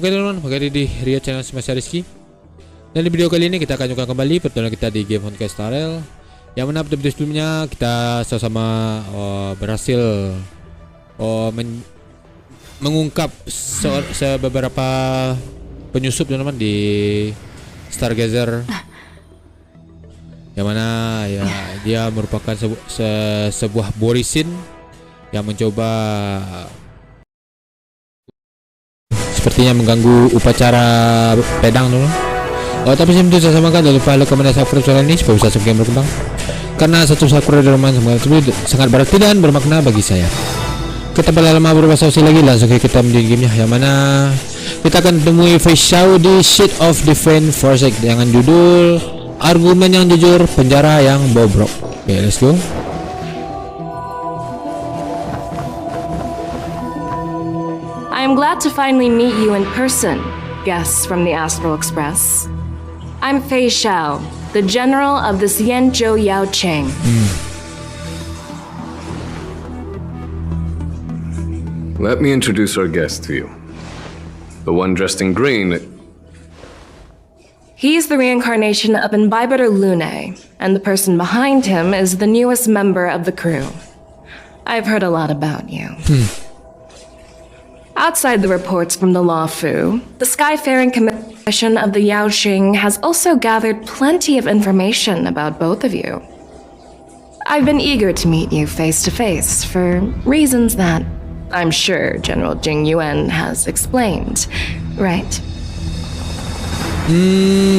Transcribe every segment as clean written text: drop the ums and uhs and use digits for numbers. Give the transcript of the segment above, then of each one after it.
Oke teman-teman, balik di Rio channel Semasa Rizky. Dan di video kali ini kita akan juga kembali pertemuan kita di game Honkai Starel, yang mana pada video sebelumnya kita sama-sama berhasil mengungkap beberapa penyusup teman-teman di Stargazer, yang mana ya dia merupakan sebuah borisin yang mencoba sepertinya mengganggu upacara pedang dulu. Tapi sebelum itu saya samakan, jangan lupa like, komen, dan subscribe channel ini supaya bisa semakin berkembang. Karena satu subscribe dari teman tersebut sangat berarti dan bermakna bagi saya. Kita lama berbahasa basi lagi, langsung kita menjadi gamenya, yang mana kita akan temui face show di Sheet of Defense Forsake dengan judul Argumen yang Jujur, Penjara yang Bobrok. Oke, let's go. I am glad to finally meet you in person, guests from the Astral Express. I'm Fei Xiao, the general of the Xianzhou Yaocheng. Let me introduce our guest to you. The one dressed in green. He's the reincarnation of Imbibitor Lune, and the person behind him is the newest member of the crew. I've heard a lot about you. Outside the reports from the Law Fu, the Skyfaring Commission of the Yaoxing has also gathered plenty of information about both of you. I've been eager to meet you face to face for reasons that I'm sure General Jing Yuan has explained, right?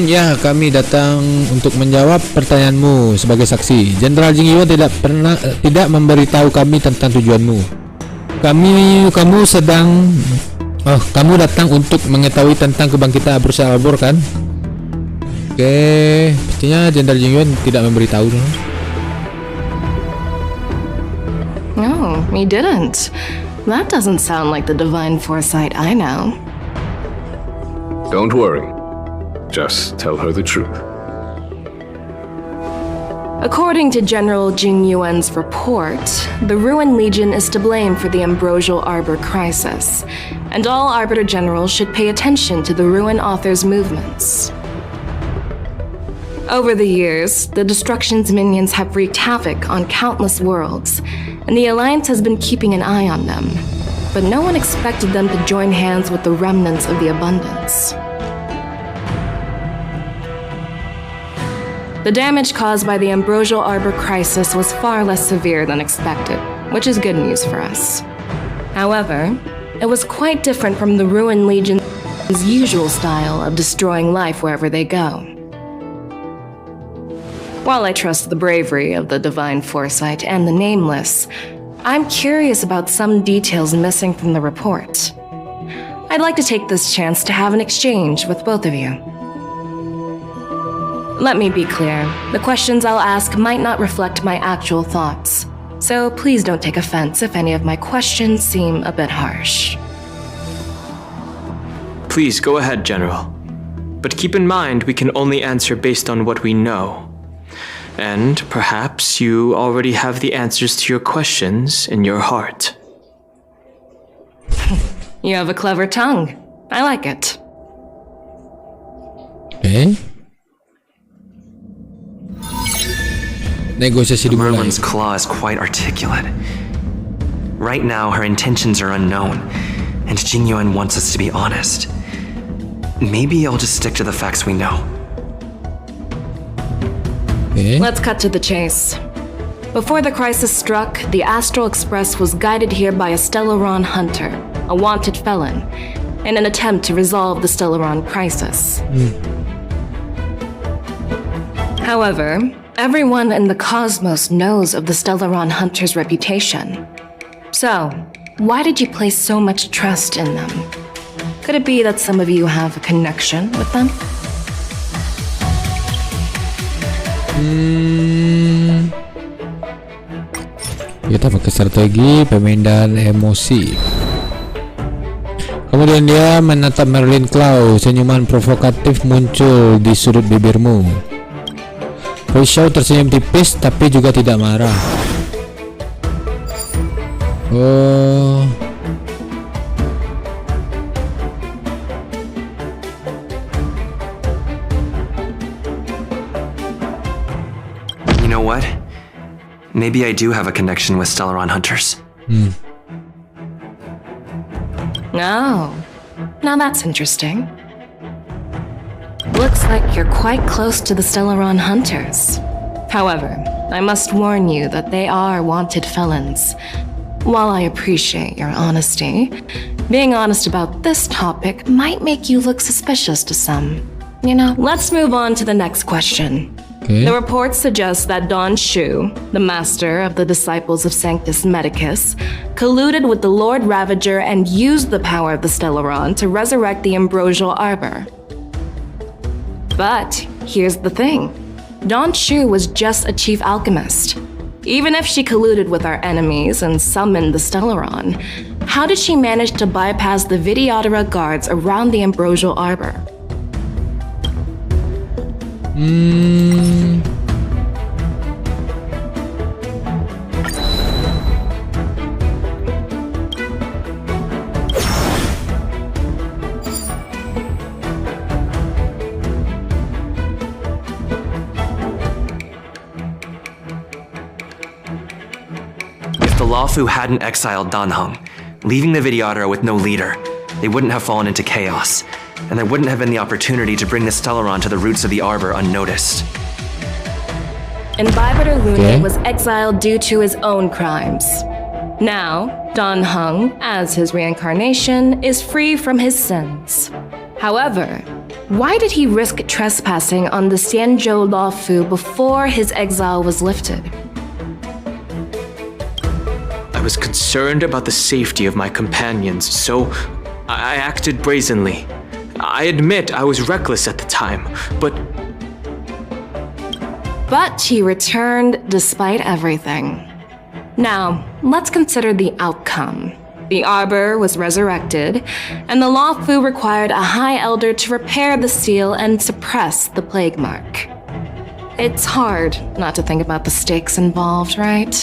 Ya, kami datang untuk menjawab pertanyaanmu sebagai saksi. Jenderal Jing Yuan tidak memberitahu kami tentang tujuanmu. Kamu datang untuk mengetahui tentang kebangkitan Abur kan? Oke, pastinya Jenderal Jing Yuan tidak memberitahu. No, he didn't. That doesn't sound like the divine foresight I know. Don't worry. Just tell her the truth. According to General Jing Yuan's report, the Ruin Legion is to blame for the Ambrosial Arbor crisis, and all Arbiter Generals should pay attention to the Ruin Author's movements. Over the years, the Destruction's minions have wreaked havoc on countless worlds, and the Alliance has been keeping an eye on them, but no one expected them to join hands with the remnants of the Abundance. The damage caused by the Ambrosial Arbor crisis was far less severe than expected, which is good news for us. However, it was quite different from the Ruin Legion's usual style of destroying life wherever they go. While I trust the bravery of the Divine Foresight and the Nameless, I'm curious about some details missing from the report. I'd like to take this chance to have an exchange with both of you. Let me be clear, the questions I'll ask might not reflect my actual thoughts, so please don't take offense if any of my questions seem a bit harsh. Please go ahead, General. But keep in mind we can only answer based on what we know. And perhaps you already have the answers to your questions in your heart. You have a clever tongue. I like it. Okay. Negosiasi dimulai. Merlin's claw is quite articulate. Right now, her intentions are unknown, and Jing Yuan wants us to be honest. Maybe I'll just stick to the facts we know. Okay. Let's cut to the chase. Before the crisis struck, the Astral Express was guided here by a Stellaron hunter, a wanted felon, in an attempt to resolve the Stellaron crisis. However, everyone in the cosmos knows of the Stellaron hunter's reputation. So, why did you place so much trust in them? Could it be that some of you have a connection with them? Kita pakai strategi pemindahan emosi. Kemudian dia menatap Merlin Claw. Senyuman provokatif muncul di sudut bibirmu. Xiao tersenyum tipis tapi juga tidak marah. know what? Maybe I do have a connection with Stellaron hunters. Oh, now that's interesting. Looks like you're quite close to the Stellaron hunters. However, I must warn you that they are wanted felons. While I appreciate your honesty, being honest about this topic might make you look suspicious to some. You know, let's move on to the next question. Okay. The reports suggest that Don Shu, the master of the disciples of Sanctus Medicus, colluded with the Lord Ravager and used the power of the Stellaron to resurrect the Ambrosial Arbor. But here's the thing. Don Shu was just a chief alchemist. Even if she colluded with our enemies and summoned the Stellaron, how did she manage to bypass the Videodora guards around the Ambrosial Arbor? If the Luofu hadn't exiled Danheng, leaving the Videodora with no leader, they wouldn't have fallen into chaos, and there wouldn't have been the opportunity to bring the Stellaron to the roots of the Arbor unnoticed. Imbibitor Lune Okay. was exiled due to his own crimes. Now, Danheng, as his reincarnation, is free from his sins. However, why did he risk trespassing on the Xianzhou Luofu before his exile was lifted? I was concerned about the safety of my companions, so I acted brazenly. I admit I was reckless at the time, but But he returned despite everything. Now, let's consider the outcome. The Arbor was resurrected, and the Luofu required a High Elder to repair the seal and suppress the plague mark. It's hard not to think about the stakes involved, right?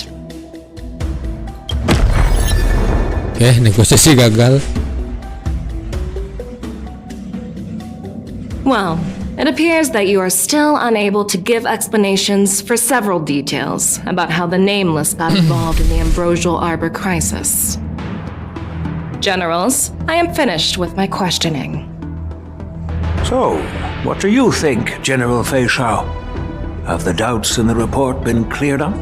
Okay, negosiasi gagal. Well, it appears that you are still unable to give explanations for several details about how the Nameless got involved in the Ambrosial Arbor crisis. Generals, I am finished with my questioning. So, what do you think, General Fei Shao? Have the doubts in the report been cleared up?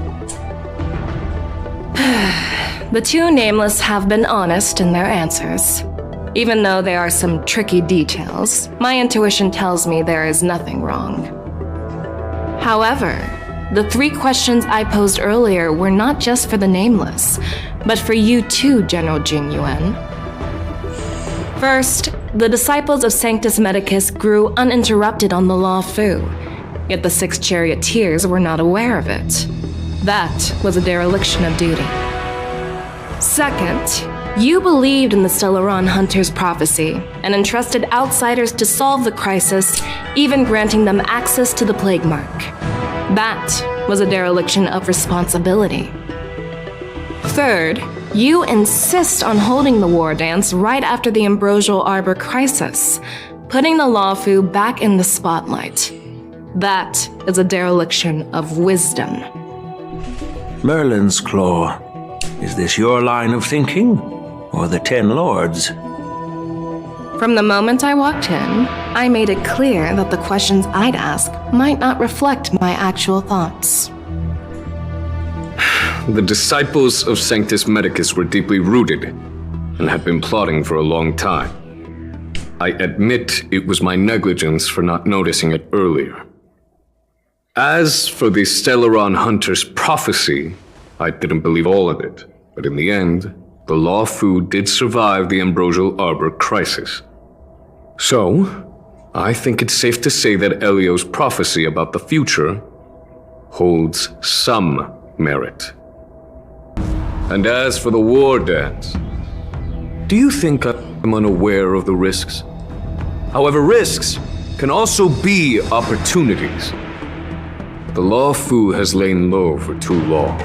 The two Nameless have been honest in their answers. Even though there are some tricky details, my intuition tells me there is nothing wrong. However, the three questions I posed earlier were not just for the Nameless, but for you too, General Jingyuan. First, the disciples of Sanctus Medicus grew uninterrupted on the Luofu, yet the six charioteers were not aware of it. That was a dereliction of duty. Second, you believed in the Stellaron Hunter's prophecy and entrusted outsiders to solve the crisis, even granting them access to the plague mark. That was a dereliction of responsibility. Third, you insist on holding the war dance right after the Ambrosial Arbor crisis, putting the Luofu back in the spotlight. That is a dereliction of wisdom. Merlin's Claw. Is this your line of thinking? Or the Ten Lords? From the moment I walked in, I made it clear that the questions I'd ask might not reflect my actual thoughts. The disciples of Sanctus Medicus were deeply rooted and had been plotting for a long time. I admit it was my negligence for not noticing it earlier. As for the Stellaron Hunter's prophecy, I didn't believe all of it, but in the end, the Luofu did survive the Ambrosial Arbor crisis. So, I think it's safe to say that Elio's prophecy about the future holds some merit. And as for the war dance, do you think I'm unaware of the risks? However, risks can also be opportunities. The Luofu has lain low for too long.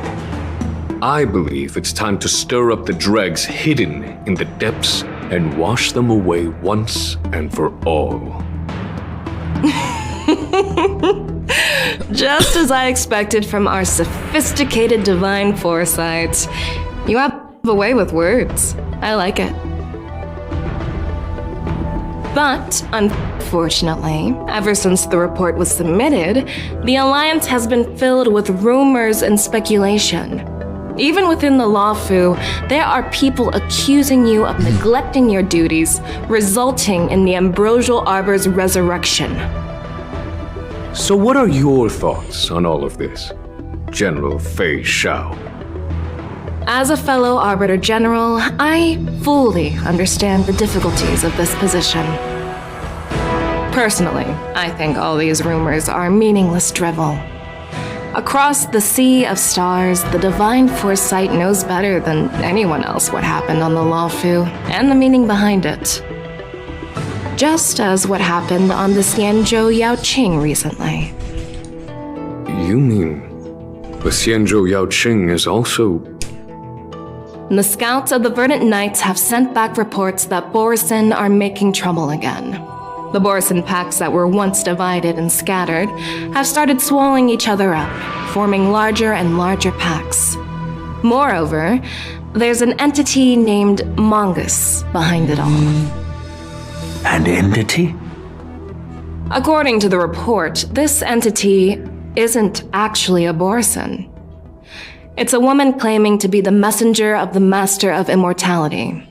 I believe it's time to stir up the dregs hidden in the depths and wash them away once and for all. Just as I expected from our sophisticated divine foresight. You have a way with words. I like it. But, unfortunately, ever since the report was submitted, the Alliance has been filled with rumors and speculation. Even within the Lawfu, there are people accusing you of neglecting your duties, resulting in the Ambrosial Arbor's resurrection. So what are your thoughts on all of this, General Fei Shao? As a fellow Arbiter General, I fully understand the difficulties of this position. Personally, I think all these rumors are meaningless drivel. Across the sea of stars, the divine foresight knows better than anyone else what happened on the Lawfu and the meaning behind it. Just as what happened on the Xianzhou Yaoqing recently. You mean the Xianzhou Yaoqing is also... The scouts of the Verdant Knights have sent back reports that Borisin are making trouble again. The Borisin packs that were once divided and scattered have started swallowing each other up, forming larger and larger packs. Moreover, there's an entity named Mongoose behind it all. An entity? According to the report, this entity isn't actually a Borisin. It's a woman claiming to be the messenger of the Master of Immortality.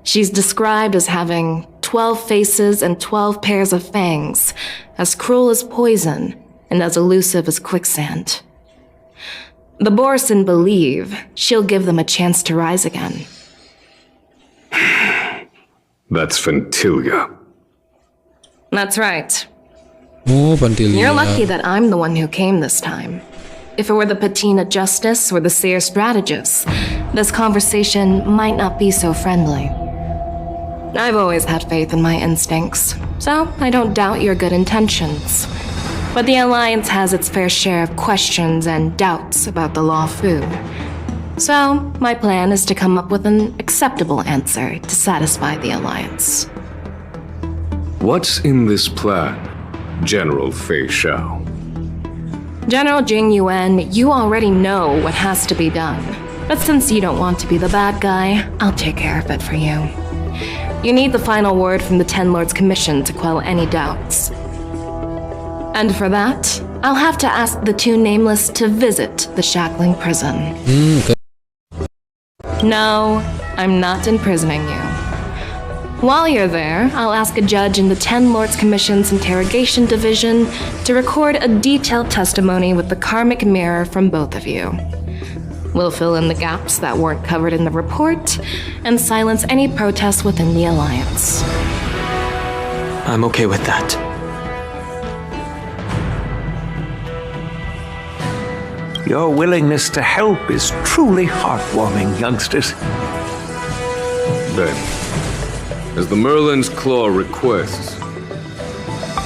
She's described as having 12 faces and 12 pairs of fangs, as cruel as poison and as elusive as quicksand. The Borisin believe she'll give them a chance to rise again. That's Ventilia. That's right. Oh, Pantilia. You're lucky that I'm the one who came this time. If it were the Patina Justice or the Seer Strategist, this conversation might not be so friendly. I've always had faith in my instincts, so I don't doubt your good intentions. But the Alliance has its fair share of questions and doubts about the Lawfu. So, my plan is to come up with an acceptable answer to satisfy the Alliance. What's in this plan, General Fei Shao? General Jing Yuan, you already know what has to be done. But since you don't want to be the bad guy, I'll take care of it for you. You need the final word from the Ten Lords Commission to quell any doubts. And for that, I'll have to ask the two Nameless to visit the shackling prison. Okay. No, I'm not imprisoning you. While you're there, I'll ask a judge in the Ten Lords Commission's Interrogation Division to record a detailed testimony with the karmic mirror from both of you. We'll fill in the gaps that weren't covered in the report and silence any protests within the Alliance. I'm okay with that. Your willingness to help is truly heartwarming, youngsters. Then, as the Merlin's Claw requests,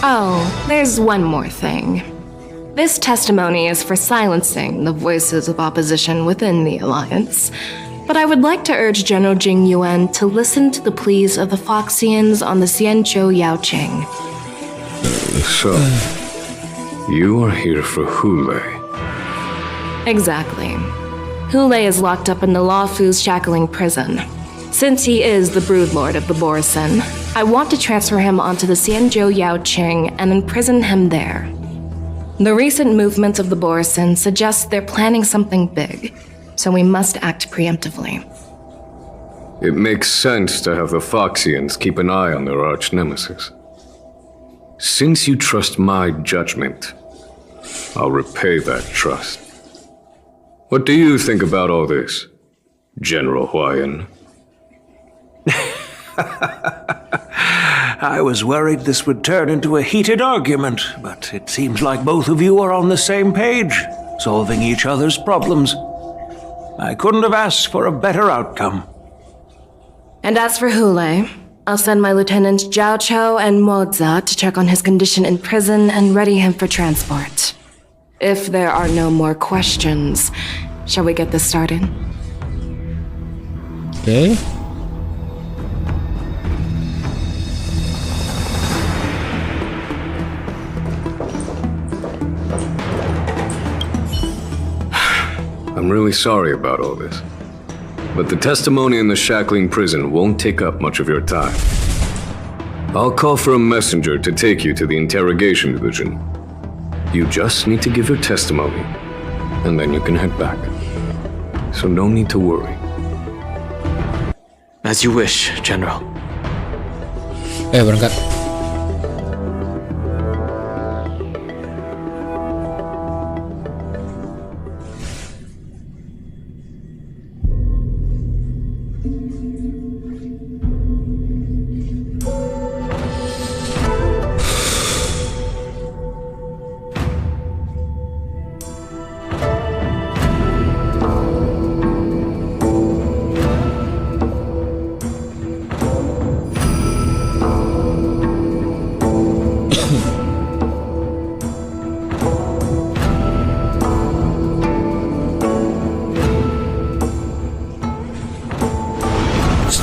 Oh, there's one more thing. This testimony is for silencing the voices of opposition within the Alliance, but I would like to urge General Jing Yuan to listen to the pleas of the Foxians on the Xianzhou Yaoqing. so, you are here for Hule. Exactly. Hule is locked up in the Lawfu's shackling prison. Since he is the broodlord of the Borisin, I want to transfer him onto the Xianzhou Yaoqing and imprison him there. The recent movements of the Borisin suggest they're planning something big, so we must act preemptively. It makes sense to have the Foxians keep an eye on their arch-nemesis. Since you trust my judgment, I'll repay that trust. What do you think about all this, General Huayan? I was worried this would turn into a heated argument, but it seems like both of you are on the same page, solving each other's problems. I couldn't have asked for a better outcome. And as for Hule, I'll send my lieutenants Jiaoqiu and Moza to check on his condition in prison and ready him for transport. If there are no more questions, shall we get this started? Okay. I'm really sorry about all this. But the testimony in the shackling prison won't take up much of your time. I'll call for a messenger to take you to the interrogation division. You just need to give your testimony, and then you can head back. So no need to worry. As you wish, General. Berangkat.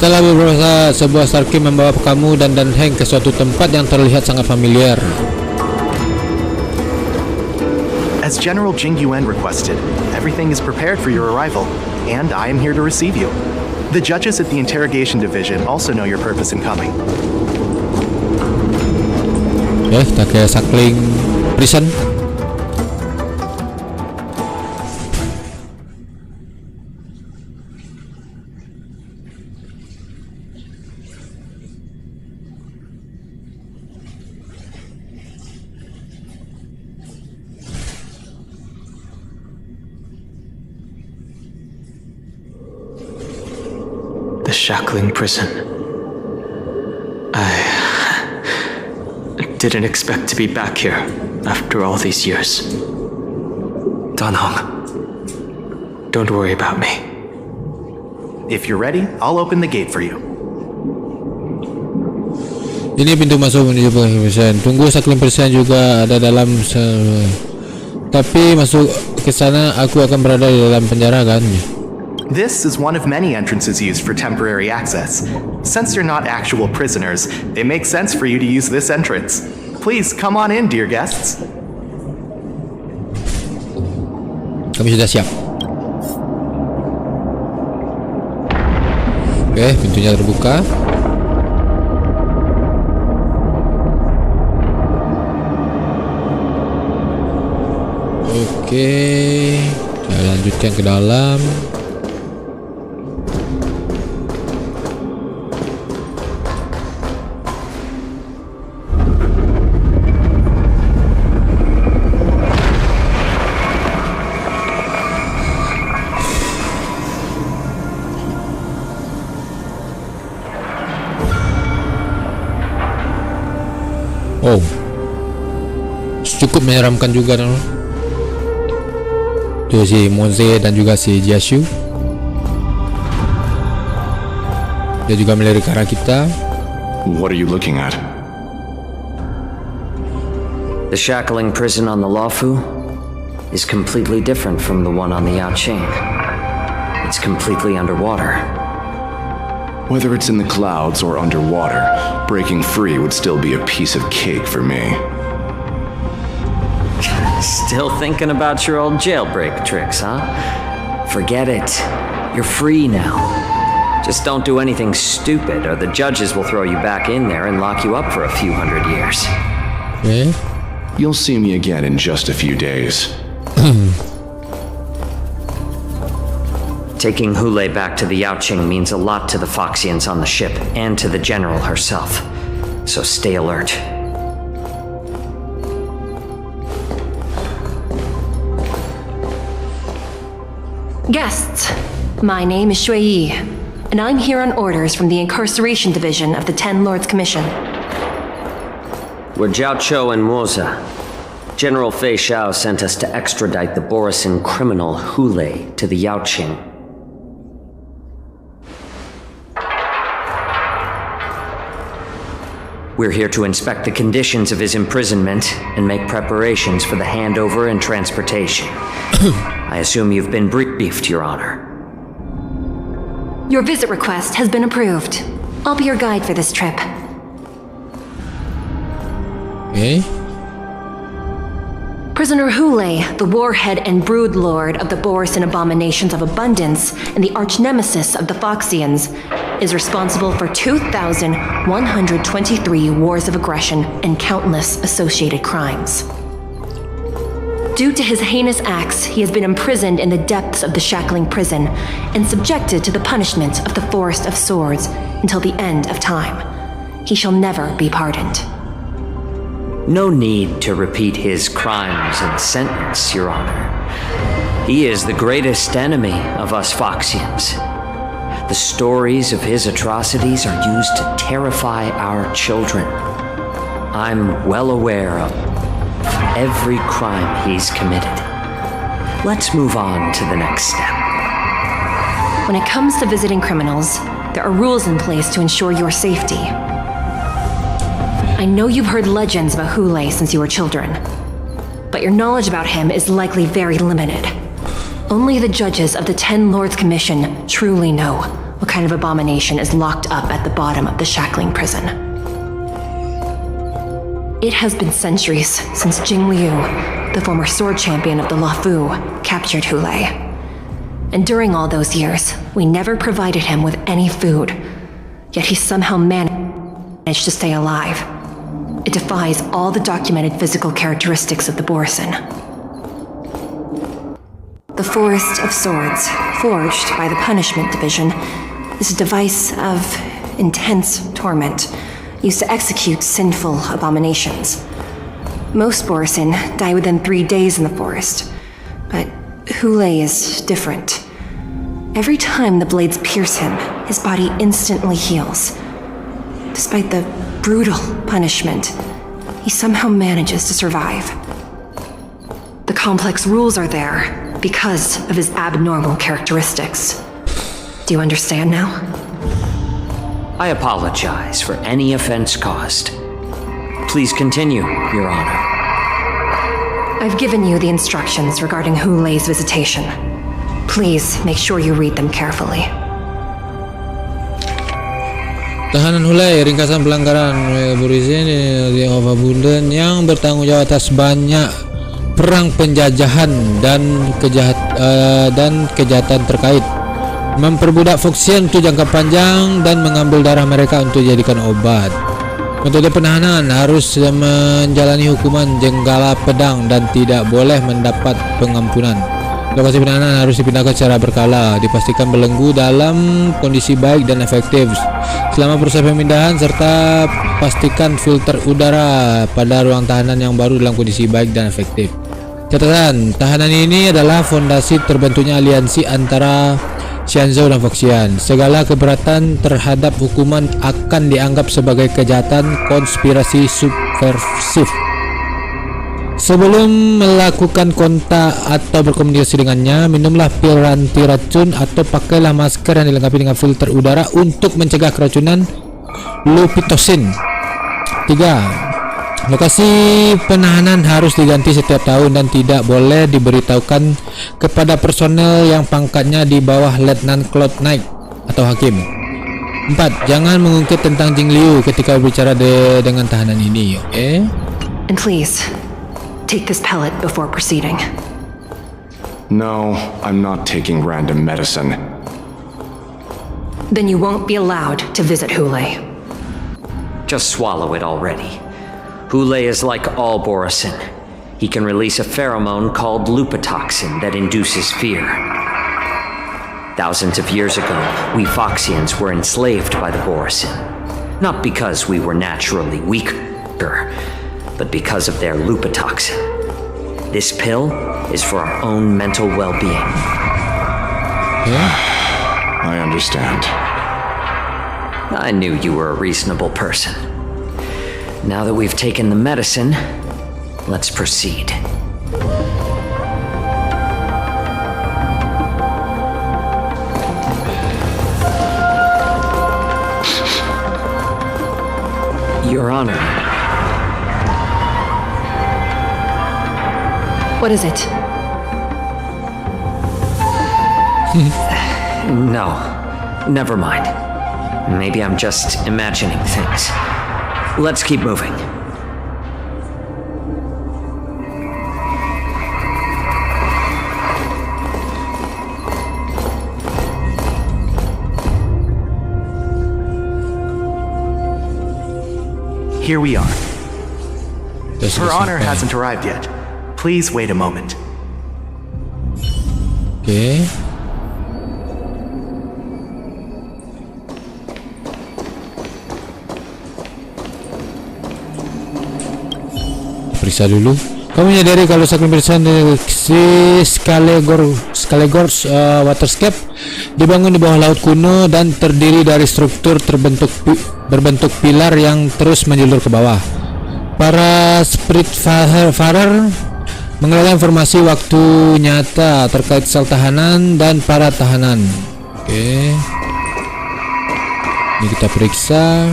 Setelah beberapa saat, sebuah Starkey membawa kamu dan Hank ke suatu tempat yang terlihat sangat familiar. As General Jing Yuan requested, everything is prepared for your arrival, and I am here to receive you. The judges at the interrogation division also know your purpose in coming. Kita ke Sakling Prison. The shackling prison. I didn't expect to be back here after all these years. Danhong. Don't worry about me. If you're ready, I'll open the gate for you. Ini pintu masuk menuju prison. Tunggu, Sakling Prison juga ada dalam tapi masuk ke sana aku akan berada di dalam penjara kan? This is one of many entrances used for temporary access. Since you're not actual prisoners, it makes sense for you to use this entrance. Please come on in, dear guests. Kami sudah siap. Oke, pintunya terbuka. Oke, kita lanjutkan ke dalam. Oh, cukup menyeramkan juga kan? Tuh si Moze dan juga si jiaoqiu. Dia juga melirik ke arah kita. What are you looking at? The shackling prison on the Luofu is completely different from the one on the Yaoqing. It's completely underwater. Whether it's in the clouds or underwater, breaking free would still be a piece of cake for me. Still thinking about your old jailbreak tricks, huh? Forget it. You're free now. Just don't do anything stupid or the judges will throw you back in there and lock you up for a few hundred years. Okay. You'll see me again in just a few days. Taking Hule back to the Yaoqing means a lot to the Foxians on the ship and to the General herself. So stay alert. Guests, my name is Shui Yi, and I'm here on orders from the Incarceration Division of the Ten Lords Commission. We're Jiaoqiu and Moza. General Fei Xiao sent us to extradite the Borisin criminal Hule to the Yaoqing. We're here to inspect the conditions of his imprisonment and make preparations for the handover and transportation. I assume you've been briefed, Your Honor. Your visit request has been approved. I'll be your guide for this trip. Okay. Prisoner Hule, the warhead and brood lord of the Borisin abominations of abundance and the arch-nemesis of the Foxians, is responsible for 2,123 wars of aggression and countless associated crimes. Due to his heinous acts, he has been imprisoned in the depths of the shackling prison and subjected to the punishment of the Forest of Swords until the end of time. He shall never be pardoned. No need to repeat his crimes and sentence, Your Honor. He is the greatest enemy of us Foxians. The stories of his atrocities are used to terrify our children. I'm well aware of every crime he's committed. Let's move on to the next step. When it comes to visiting criminals, there are rules in place to ensure your safety. I know you've heard legends about Hule since you were children, but your knowledge about him is likely very limited. Only the judges of the 10 Lords Commission truly know what kind of abomination is locked up at the bottom of the shackling prison. It has been centuries since Jing Liu, the former sword champion of the Luofu, captured Hule. And during all those years, we never provided him with any food, yet he somehow managed to stay alive. It defies all the documented physical characteristics of the Borisin. The Forest of Swords, forged by the Punishment Division, is a device of intense torment, used to execute sinful abominations. Most Borisin die within 3 days in the forest, but Hule is different. Every time the blades pierce him, his body instantly heals. Despite the brutal punishment, he somehow manages to survive. The complex rules are there because of his abnormal characteristics. Do you understand now? I apologize for any offense caused. Please continue, Your Honor. I've given you the instructions regarding Hule's visitation. Please make sure you read them carefully. Tahanan Hule, ringkasan pelanggaran Borisin of Abundant yang bertanggung jawab atas banyak perang penjajahan dan kejahatan terkait, memperbudak Foxian untuk jangka panjang dan mengambil darah mereka untuk dijadikan obat. Metode penahanan harus menjalani hukuman jenggala pedang dan tidak boleh mendapat pengampunan. Lokasi penahanan harus dipindahkan secara berkala, dipastikan belenggu dalam kondisi baik dan efektif selama proses pemindahan, serta pastikan filter udara pada ruang tahanan yang baru dalam kondisi baik dan efektif. Catatan, tahanan ini adalah fondasi terbentuknya aliansi antara Xianzhou dan Foxian. Segala keberatan terhadap hukuman akan dianggap sebagai kejahatan konspirasi subversif. Sebelum melakukan kontak atau berkomunikasi dengannya, minumlah pil anti racun atau pakailah masker yang dilengkapi dengan filter udara untuk mencegah keracunan lupitosin. 3. Lokasi penahanan harus diganti setiap tahun dan tidak boleh diberitahukan kepada personel yang pangkatnya di bawah Letnan Cloud Knight atau hakim. 4. Jangan mengungkit tentang Jing Liu ketika berbicara dengan tahanan ini, okay? And please, take this pellet before proceeding. No, I'm not taking random medicine. Then you won't be allowed to visit Hule. Just swallow it already. Hule is like all Borisin. He can release a pheromone called lupatoxin that induces fear. Thousands of years ago, we Foxians were enslaved by the Borisin. Not because we were naturally weaker, but because of their lupatoxin. This pill is for our own mental well-being. I understand. I knew you were a reasonable person. Now that we've taken the medicine, let's proceed. Your Honor. What is it? No, never mind. Maybe I'm just imagining things. Let's keep moving. here we are. Udah Her honor sampai. hasn't arrived yet. Please wait a moment. Oke. Periksa dulu. Kamu menyadari kalau sekalian periksa si Skalegors waterscape dibangun di bawah laut kuno dan terdiri dari struktur berbentuk pilar yang terus menjulur ke bawah. Para Spiritfarer mengelola informasi waktu nyata terkait sel tahanan dan para tahanan. Oke. Ini kita periksa.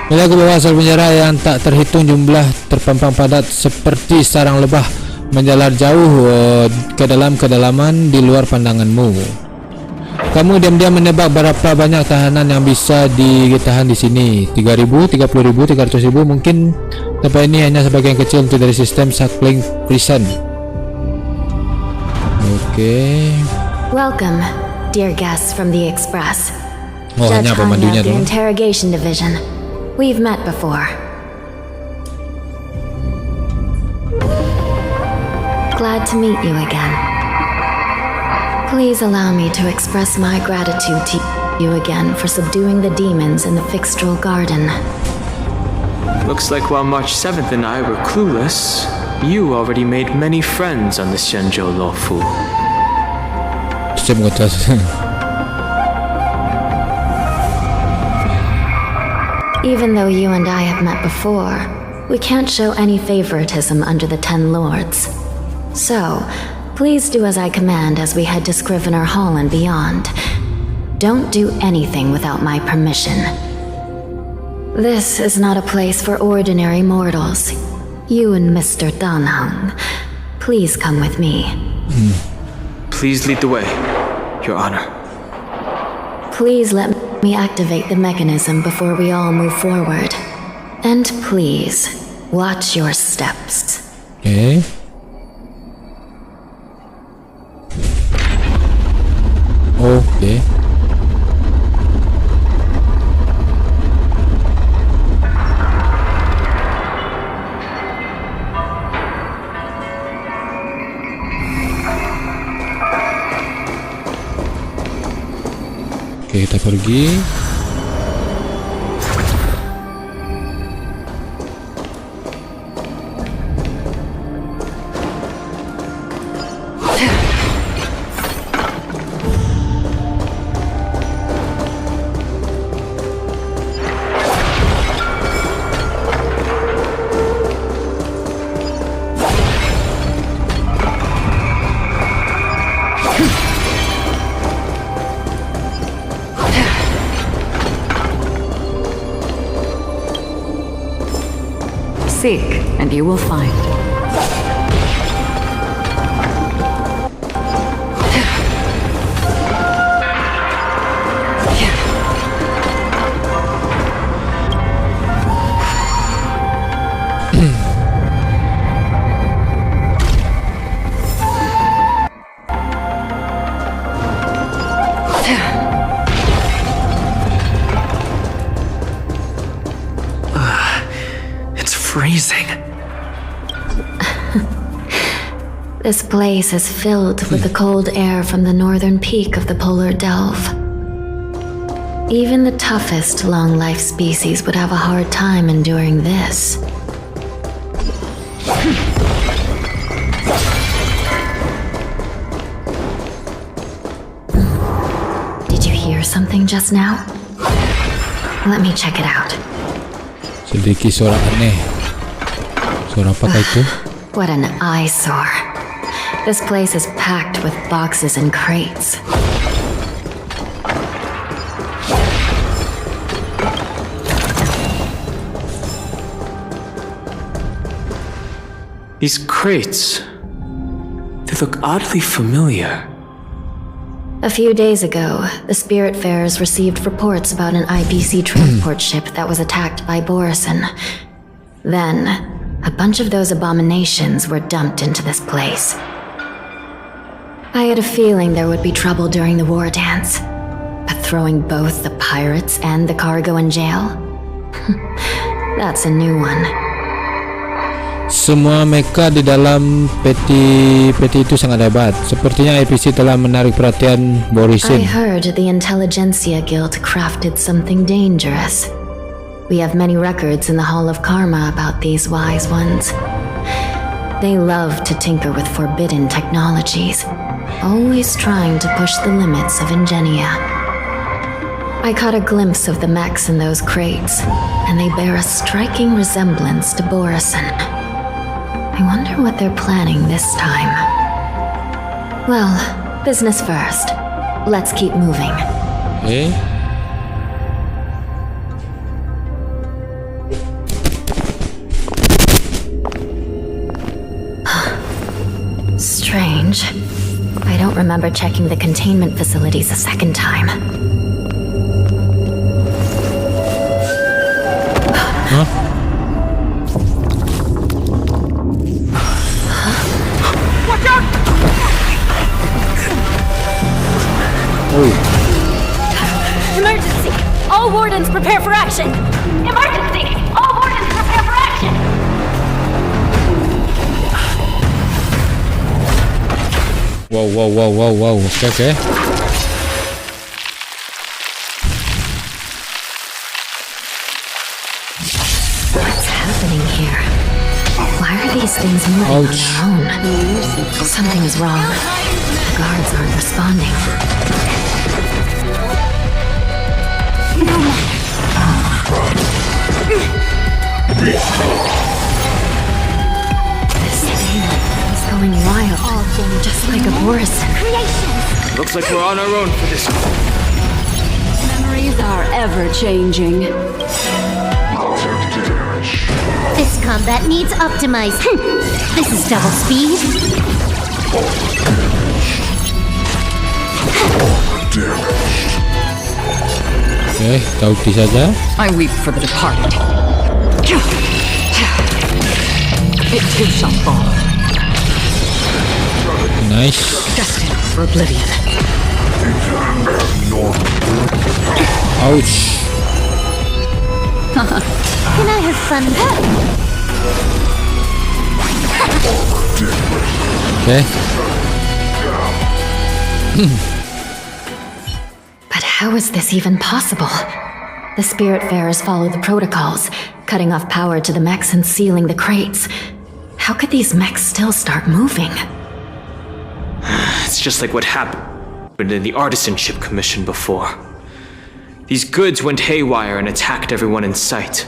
Melihat ke bawah sel penjara yang tak terhitung jumlah terpampang padat seperti sarang lebah menjalar jauh ke dalam kedalaman di luar pandanganmu. Kamu diam-diam menebak berapa banyak tahanan yang bisa ditahan di sini. 3.000, 30.000, 300.000 mungkin. Tempat ini hanya sebagian kecil untuk dari sistem Suckling Prison. Oke. Welcome, dear guests from the Express. Oh, hanya Judge pemandunya Hanya of the tuh. Interrogation Division. We've met before. Glad to meet you again. Please allow me to express my gratitude to you again for subduing the demons in the Fixtral Garden. Looks like while March 7th and I were clueless, you already made many friends on the Shenzhou Lofu. Even though you and I have met before, we can't show any favoritism under the Ten Lords. So, please do as I command as we head to Scrivener Hall and beyond. Don't do anything without my permission. This is not a place for ordinary mortals. You and Mr. Danheng, please come with me. Please lead the way, Your Honor. Please let me activate the mechanism before we all move forward. And please, watch your steps. Okay. Okay. Oke, kita pergi. Seek, and you will find. It's freezing. This place is filled with the cold air from the northern peak of the polar delve. Even the toughest long-life species would have a hard time enduring this. Did you hear something just now? Let me check it out. Sedikit suara aneh. Suara apakah itu? What an eyesore. This place is packed with boxes and crates. These crates, they look oddly familiar. A few days ago, the Spiritfarers received reports about an IBC transport ship that was attacked by Borison. Then, a bunch of those abominations were dumped into this place. I had a feeling there would be trouble during the war dance, but throwing both the pirates and the cargo in jail? That's a new one. Semua mecha di dalam peti itu sangat hebat. Sepertinya IPC telah menarik perhatian I Borisin. heard the Intelligentsia Guild crafted something dangerous. We have many records in the Hall of Karma about these wise ones. They love to tinker with forbidden technologies, always trying to push the limits of ingenia. I caught a glimpse of the mechs in those crates, and they bear a striking resemblance to Borison. I wonder what they're planning this time. Well, business first. Let's keep moving. Okay. Strange. I don't remember checking the containment facilities a second time. Huh? Watch out! Oh. Emergency! All wardens prepare for action! Emergency! All wardens prepare for action! Wow. Okay. What's happening here? Why are these things moving Ouch. on their own? Something is wrong. The guards aren't responding. This thing is going wild, just like a Borison. Looks like we're on our own for this. Memories are ever changing. This combat needs optimized. This is double speed. Okay, kau ulti saja. I weep for the departed. It too shall fall, Nice. destined for oblivion. Ouch. Can I have fun? Okay. But how is this even possible? The Spiritfarers follow the protocols, cutting off power to the mechs and sealing the crates. How could these mechs still start moving? It's just like what happened in the Artisanship Commission before. These goods went haywire and attacked everyone in sight.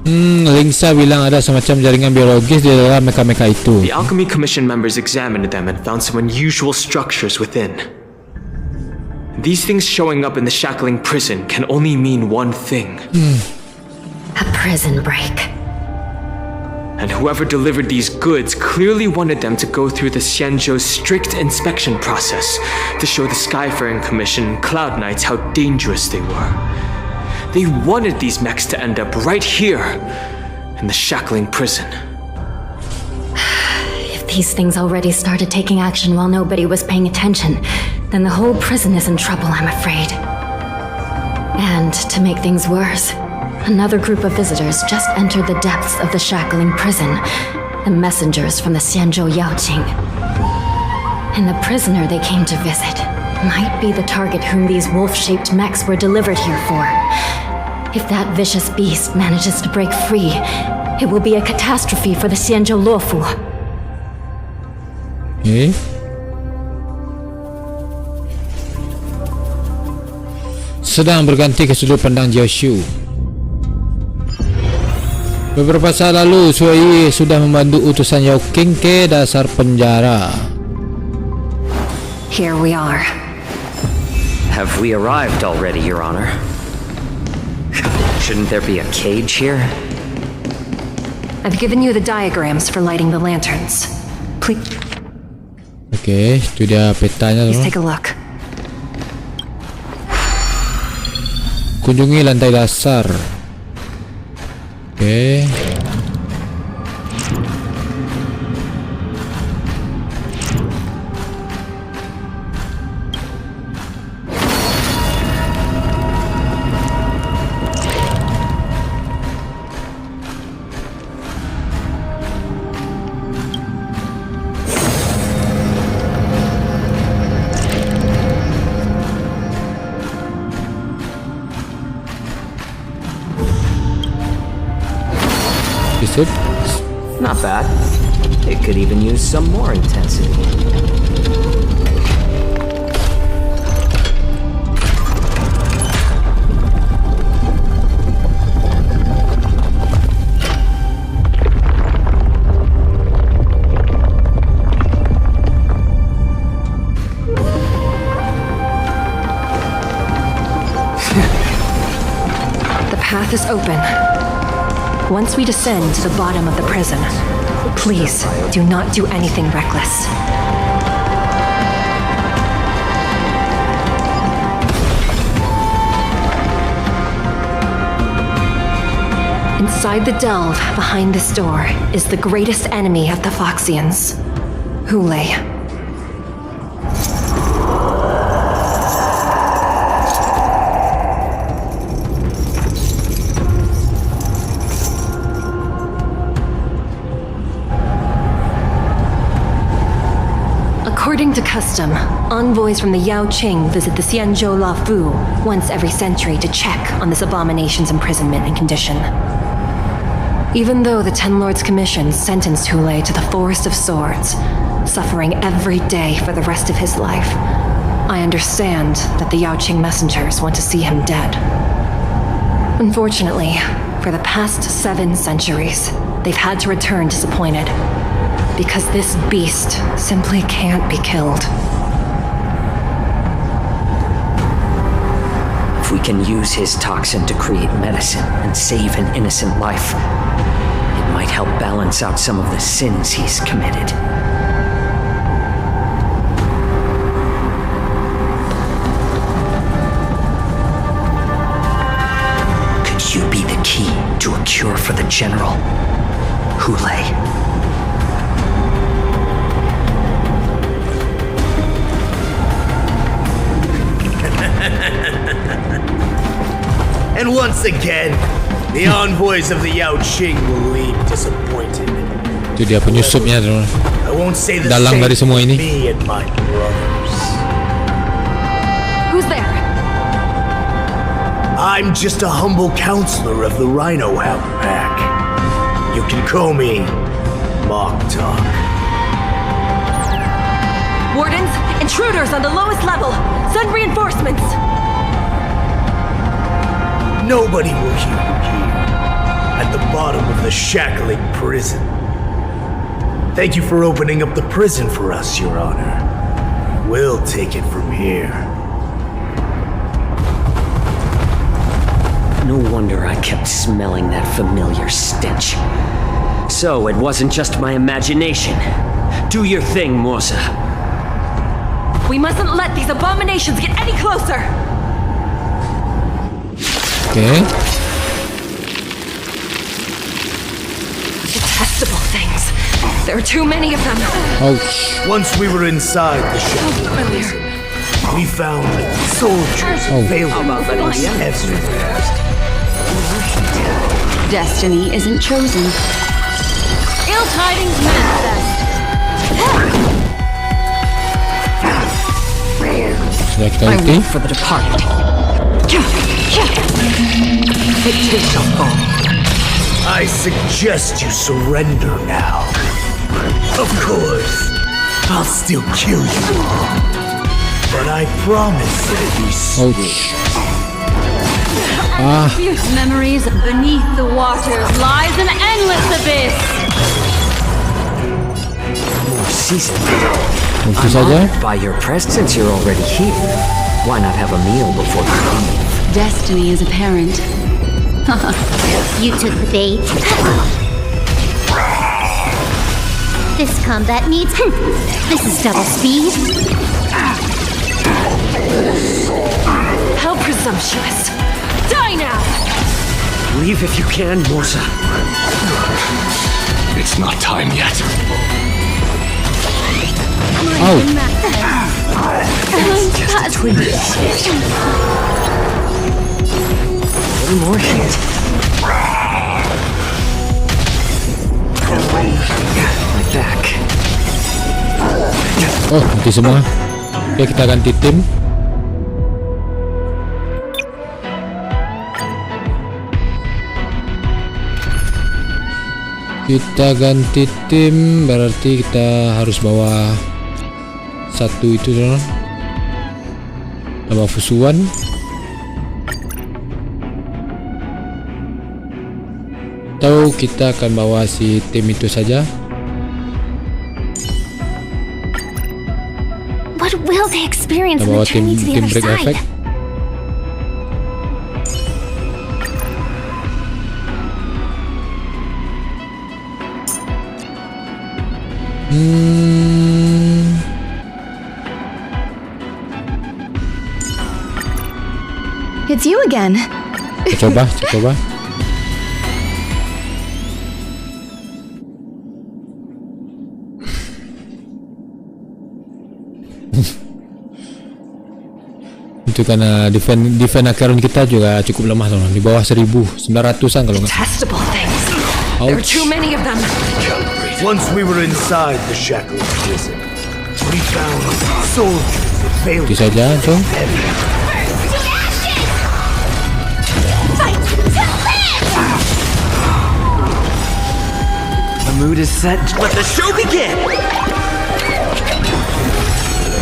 Lingsa bilang ada semacam jaringan biologis di dalam mecha-mecha itu. The Alchemy Commission members examined them and found some unusual structures within. These things showing up in the shackling prison can only mean one thing. A prison break. And whoever delivered these goods clearly wanted them to go through the Xianzhou's strict inspection process to show the Skyfaring Commission and Cloud Knights how dangerous they were. They wanted these mechs to end up right here in the shackling prison. If these things already started taking action while nobody was paying attention, then the whole prison is in trouble, I'm afraid. And to make things worse, another group of visitors just entered the depths of the shackling prison, the messengers from the Xianzhou Yaoqing. And the prisoner they came to visit might be the target whom these wolf-shaped mechs were delivered here for. If that vicious beast manages to break free, it will be a catastrophe for the Xianzhou Luofu. Okay. Sedang berganti ke sudut pandang jiaoqiu. Beberapa saat lalu, Sui sudah membantu utusan Yaoqing ke dasar penjara. Here we are. Have we arrived already, Your Honor? Shouldn't there be a cage here? I've given you the diagrams for lighting the lanterns. Please Okay, itu dia petanya. take a look. Kunjungi lantai dasar. Okay. Not bad. It could even use some more intensity. The path is open. Once we descend to the bottom of the prison, please do not do anything reckless. Inside the delve behind this door is the greatest enemy of the Foxians, Hule. According to custom, envoys from the Yaoqing visit the Xianzhou Lafu once every century to check on this abomination's imprisonment and condition. Even though the Ten Lords Commission sentenced Hule to the Forest of Swords, suffering every day for the rest of his life, I understand that the Yaoqing messengers want to see him dead. Unfortunately, for the past 7 centuries, they've had to return disappointed, because this beast simply can't be killed. If we can use his toxin to create medicine and save an innocent life, it might help balance out some of the sins he's committed. Could you be the key to a cure for the general, Hule? And once again, the envoys of the Yaoqing will leave disappointed. Itu dia penyusupnya tuh. I won't say the Dalang same dari semua for ini. me and my brothers. Who's there? I'm just a humble counselor of the Rhino Hound Pack. You can call me Mock Talk. Wardens, intruders on the lowest level! Send reinforcements! Nobody will hear you here, at the bottom of the shackling prison. Thank you for opening up the prison for us, Your Honor. We'll take it from here. No wonder I kept smelling that familiar stench. So it wasn't just my imagination. Do your thing, Morsa. We mustn't let these abominations get any closer! Okay. Detestable things. There are too many of them. Ouch. Once we were inside the shackling prison, we found soldiers failing us everywhere. Destiny isn't chosen. Ill tidings manifest. Sudah kita I ulti. wait for the departed. It too shall fall. I suggest you surrender now. Of course, I'll still kill you all. But I promise it'll be sweet. Memories beneath the waters lies an endless abyss. More season. Ulti I'm saja. honored by your presence. You're already here. Why not have a meal before you leave? Destiny is apparent. You took the bait. This combat needs... This is double speed. How presumptuous! Die now! Leave if you can, Morsa. It's not time yet. Oh. One more hit. My back. Oh, mati semua. Oke, kita ganti tim. Kita ganti tim, berarti kita harus bawa satu itu dong. Nama Fusuan. Atau kita akan bawa si tim itu saja. What will they experience Kita on bawa the tim journey to the other break side? effect. It's you again. Coba. Itu karena defend account kita juga cukup lemah teman, di bawah 1.900-an kalau nggak. Detestable things. There are too many of them. Once we were inside the shackling prison, we found soldiers that failed Itu saja, Cong. The mood is set. Let the show begin!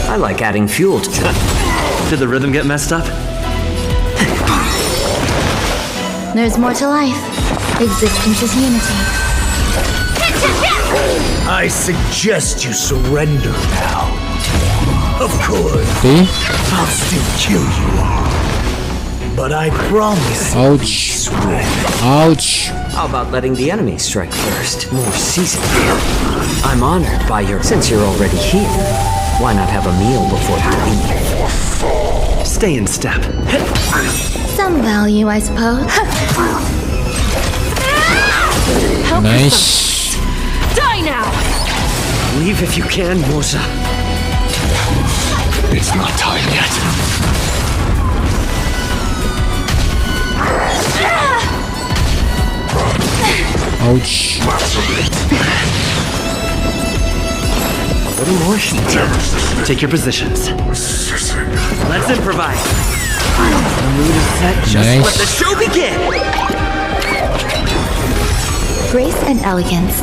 I like adding fuel to it. Did the rhythm get messed up? There's more to life. Existence is unity. I suggest you surrender now. Of course, See? I'll still kill you all. But I promise Ouch. Ouch. How about letting the enemy strike first? More seasoned. I'm honored by your... Since you're already here, why not have a meal before you leave? Stay in step. Some value, I suppose. Nice. Die now! Leave if you can, Mosa. It's not time yet. Ouch. A little more heat. Take your positions. Let's improvise. The mood is set. Just Nice. let the show begin. Grace and elegance.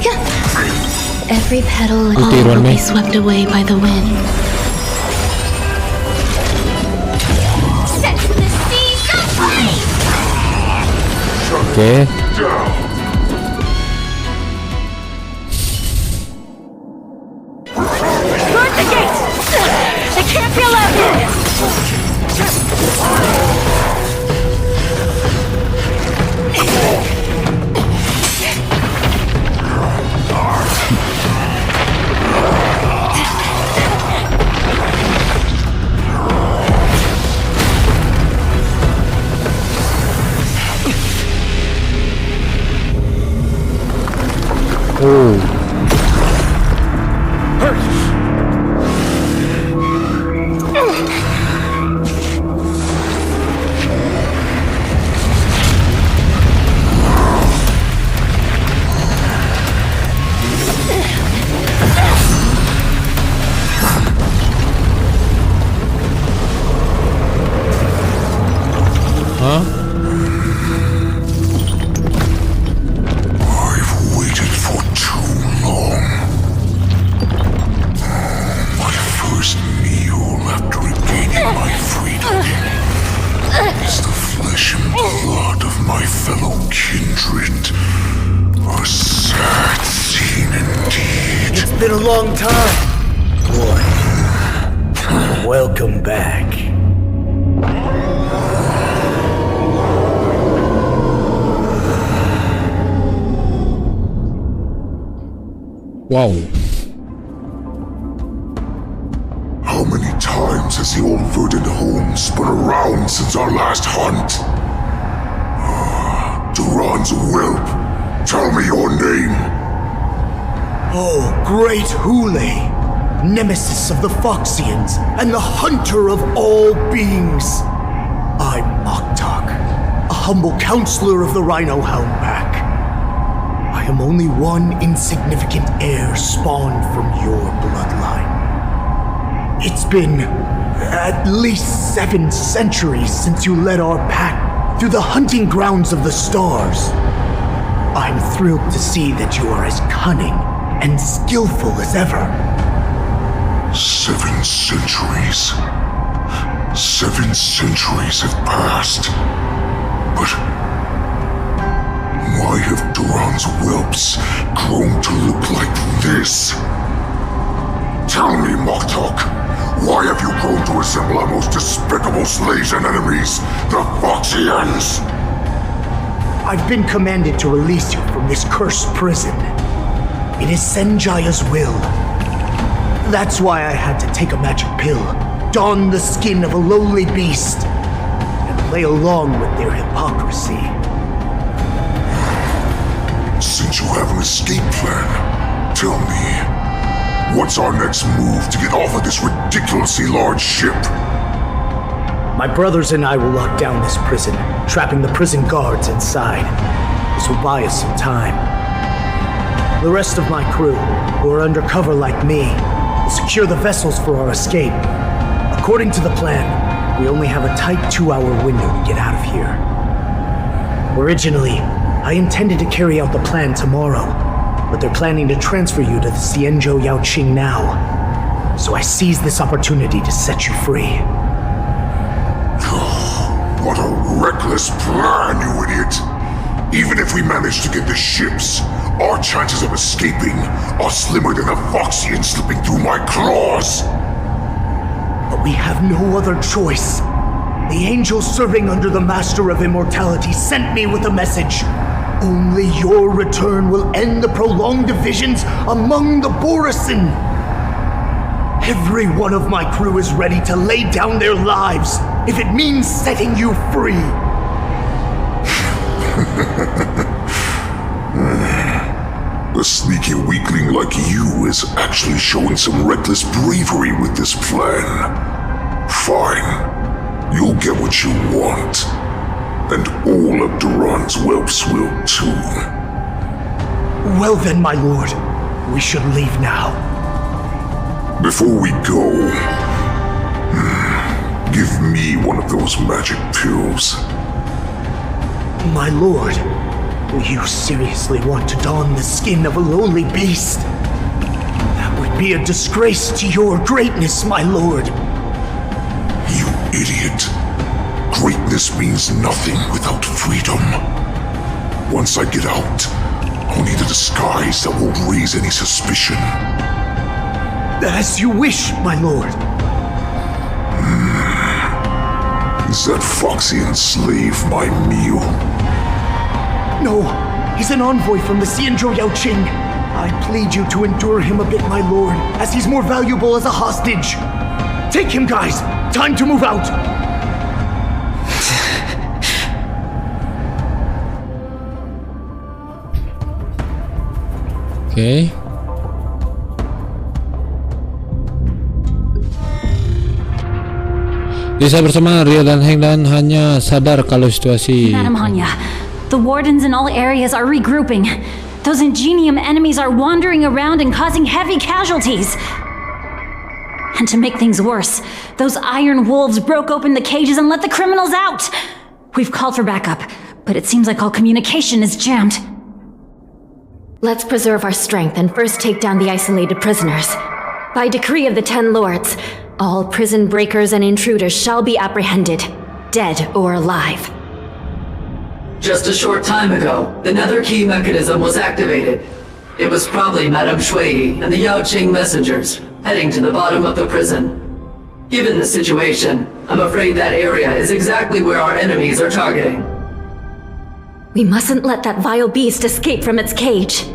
Every petal and all Tiruan, will be Mei. swept away by the wind. Set the seas aflame! Okay. Guard the gate! They can't be allowed in! Oh. Huh? I've waited for too long. My first meal after regaining my freedom is the flesh and blood of my fellow kindred. A sad scene indeed. it's been a long time, boy. Welcome back. Wow. How many times has the old verdant home spun around since our last hunt? Duran's whelp, tell me your name. Oh, great Hule, nemesis of the Foxians and the hunter of all beings. I'm Moktok, a humble counselor of the Rhino Hound Pack. I am only one insignificant heir spawned from your bloodline. It's been at least 7 centuries since you led our pack through the hunting grounds of the stars. I'm thrilled to see that you are as cunning and skillful as ever. 7 centuries. 7 centuries have passed. But why have Duran's whelps grown to look like this? Tell me, Moktok, why have you grown to resemble our most despicable slaves and enemies, the Foxians? I've been commanded to release you from this cursed prison. It is Senjaya's will. That's why I had to take a magic pill, don the skin of a lowly beast, and play along with their hypocrisy. Since you have an escape plan, tell me, what's our next move to get off of this ridiculously large ship? My brothers and I will lock down this prison, trapping the prison guards inside. This will buy us some time. The rest of my crew, who are undercover like me, will secure the vessels for our escape. According to the plan, we only have a tight 2-hour window to get out of here. Originally, I intended to carry out the plan tomorrow, but they're planning to transfer you to the Xianzhou Yaoqing now. So I seized this opportunity to set you free. What a reckless plan, you idiot! Even if we manage to get the ships, our chances of escaping are slimmer than a Foxian slipping through my claws! But we have no other choice. The angel serving under the Master of Immortality sent me with a message. Only your return will end the prolonged divisions among the Borisin. Every one of my crew is ready to lay down their lives if it means setting you free. A sneaky weakling like you is actually showing some reckless bravery with this plan. Fine. You'll get what you want. And all of Duran's whelps will too. Well then, my lord. We should leave now. Before we go, give me one of those magic pills. My lord, will you seriously want to don the skin of a lowly beast? That would be a disgrace to your greatness, my lord. You idiot. Greatness means nothing without freedom. Once I get out, I'll need a disguise that won't raise any suspicion. As you wish, my lord. Is that Foxian slave my meal? No, he's an envoy from the Xianzhou Yaoqing. I plead you to endure him a bit, my lord, as he's more valuable as a hostage. Take him, guys. Time to move out. Okay. Desa bersama Ria dan Heng dan hanya sadar kalau situasi. Madam Hanya, the wardens in all areas are regrouping. Those ingenium enemies are wandering around and causing heavy casualties. And to make things worse, those iron wolves broke open the cages and let the criminals out. We've called for backup, but it seems like all communication is jammed. Let's preserve our strength and first take down the isolated prisoners. By decree of the 10 lords, all prison breakers and intruders shall be apprehended, dead or alive. Just a short time ago, the nether key mechanism was activated. It was probably Madame Shui and the Yaoqing messengers, heading to the bottom of the prison. Given the situation, I'm afraid that area is exactly where our enemies are targeting. We mustn't let that vile beast escape from its cage.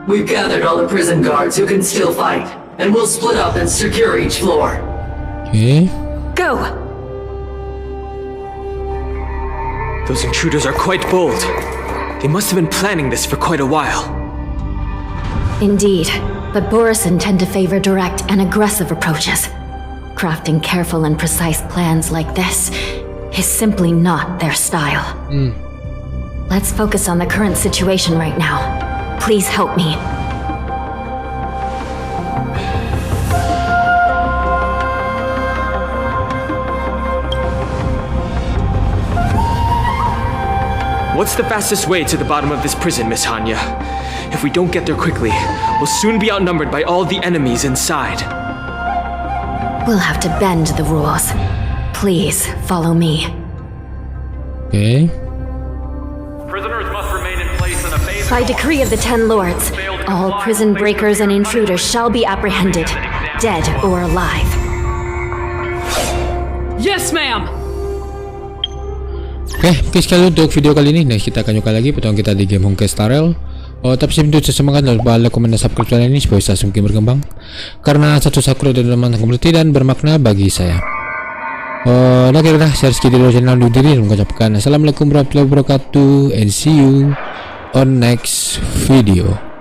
We've gathered all the prison guards who can still fight, and we'll split up and secure each floor. Okay. Go! Those intruders are quite bold. They must have been planning this for quite a while. Indeed, but Borisin tend to favor direct and aggressive approaches. Crafting careful and precise plans like this is simply not their style. Let's focus on the current situation right now. Please help me. What's the fastest way to the bottom of this prison, Miss Hanya? If we don't get there quickly, we'll soon be outnumbered by all the enemies inside. We'll have to bend the rules. Please, follow me. Okay. Prisoners must remain in place in a phase. By decree of the Ten Lords, all prison breakers and intruders shall be apprehended, dead or alive. Yes, ma'am! Oke, sekali untuk video kali ini. Next kita akan nyoba lagi petualang kita di game Honkai Star Rail. Tapi sebelum itu semoga lupa like, komen, dan subscribe channel ini supaya bisa semakin berkembang. Karena satu sakura dan teman berarti dan bermakna bagi saya. Nah kira-kira saya Rizky dari channel undur diri dan mengucapkan assalamualaikum warahmatullahi wabarakatuh and see you on next video.